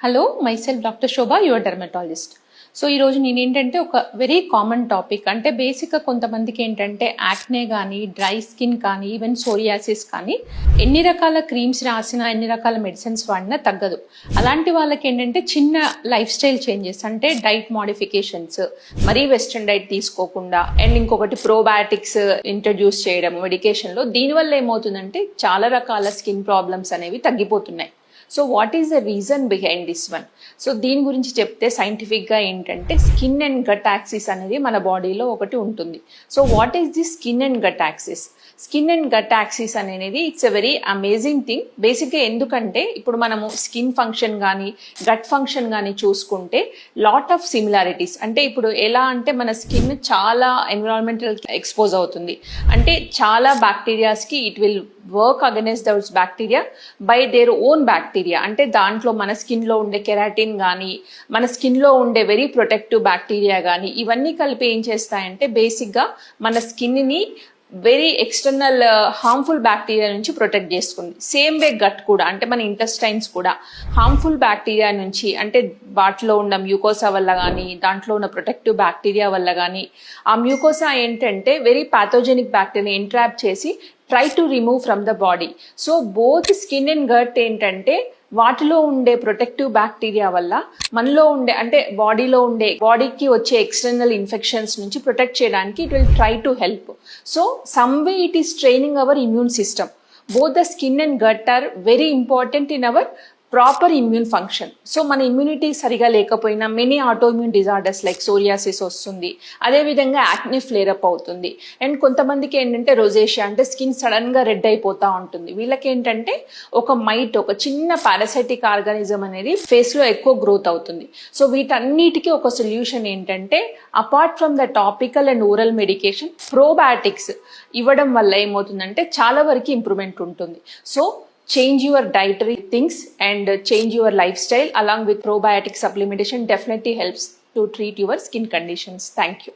Hello, myself Dr. Shobha, your dermatologist. So ఈరోజు నేనేంటంటే ఒక వెరీ కామన్ టాపిక్ అంటే బేసిక్గా కొంతమందికి ఏంటంటే యాక్నే కానీ, డ్రై స్కిన్ కానీ, ఈవెన్ సోరియాసిస్ కానీ ఎన్ని రకాల క్రీమ్స్ రాసినా, ఎన్ని రకాల మెడిసిన్స్ వాడినా తగ్గదు. అలాంటి వాళ్ళకి ఏంటంటే చిన్న లైఫ్ స్టైల్ చేంజెస్ అంటే డైట్ మోడిఫికేషన్స్, మరీ వెస్ట్రన్ డైట్ తీసుకోకుండా అండ్ ఇంకొకటి ప్రోబయాటిక్స్ ఇంట్రడ్యూస్ చేయడం మెడికేషన్లో, దీనివల్ల ఏమవుతుందంటే చాలా రకాల స్కిన్ ప్రాబ్లమ్స్ అనేవి తగ్గిపోతున్నాయి. So what is the reason behind this one? So దీని గురించి చెప్తే సైంటిఫిక్గా ఏంటంటే స్కిన్ అండ్ గట్ యాక్సిస్ అనేది మన బాడీలో ఒకటి ఉంటుంది. So what is the skin and gut axis? Skin and gut axis అనేది it's a very amazing thing. బేసిక్గా ఎందుకంటే ఇప్పుడు మనము స్కిన్ ఫంక్షన్ కానీ గట్ ఫంక్షన్ కానీ చూసుకుంటే లాట్ ఆఫ్ సిమిలారిటీస్. అంటే ఇప్పుడు ఎలా అంటే మన స్కిన్ చాలా ఎన్విరాన్మెంటల్ ఎక్స్పోజ్ అవుతుంది, అంటే చాలా బ్యాక్టీరియాస్కి it will work against those bacteria by their own bacteria. అంటే దాంట్లో మన స్కిన్లో ఉండే కెరాటిన్ కానీ, మన స్కిన్లో ఉండే వెరీ ప్రొటెక్టివ్ బ్యాక్టీరియా కానీ, ఇవన్నీ కలిపి ఏం చేస్తాయంటే బేసిక్గా మన స్కిన్ని వెరీ ఎక్స్టర్నల్ హార్మ్ఫుల్ బ్యాక్టీరియా నుంచి ప్రొటెక్ట్ చేసుకుంది. సేమ్ వే గట్ కూడా, అంటే మన ఇంటెస్టైన్స్ కూడా హార్మ్ఫుల్ బ్యాక్టీరియా నుంచి, అంటే వాటిలో ఉన్న మ్యూకోసా వల్ల కానీ, దాంట్లో ఉన్న ప్రొటెక్టివ్ బ్యాక్టీరియా వల్ల కానీ, ఆ మ్యూకోసా ఏంటంటే వెరీ పాథోజెనిక్ బ్యాక్టీరియా ఎంట్రాప్ చేసి try to remove from the body. So both skin and gut ఏంటంటే వాటిలో ఉండే ప్రొటెక్టివ్ బ్యాక్టీరియా వల్ల మనలో ఉండే, అంటే బాడీకి వచ్చే ఎక్స్టర్నల్ ఇన్ఫెక్షన్స్ నుంచి ప్రొటెక్ట్ చేయడానికి it will try to help. So some way it is training our immune system. Both the skin and gut are very important in our proper immune function. So మన immunity సరిగా లేకపోయినా many autoimmune disorders like psoriasis వస్తుంది, అదేవిధంగా acne flare up అవుతుంది. And కొంతమందికి ఏంటంటే రోజేషియా, అంటే skin సడన్గా రెడ్ అయిపోతూ ఉంటుంది. వీళ్ళకి ఏంటంటే ఒక మైట్, ఒక చిన్న పారాసైటిక్ ఆర్గానిజం అనేది ఫేస్లో ఎక్కువ గ్రోత్ అవుతుంది. సో వీటన్నిటికీ ఒక సొల్యూషన్ ఏంటంటే apart from the topical and oral medication, probiotics ఇవ్వడం వల్ల ఏమవుతుందంటే చాలా వరకు ఇంప్రూవ్మెంట్ ఉంటుంది. So change your dietary things and change your lifestyle along with probiotic supplementation definitely helps to treat your skin conditions. Thank you.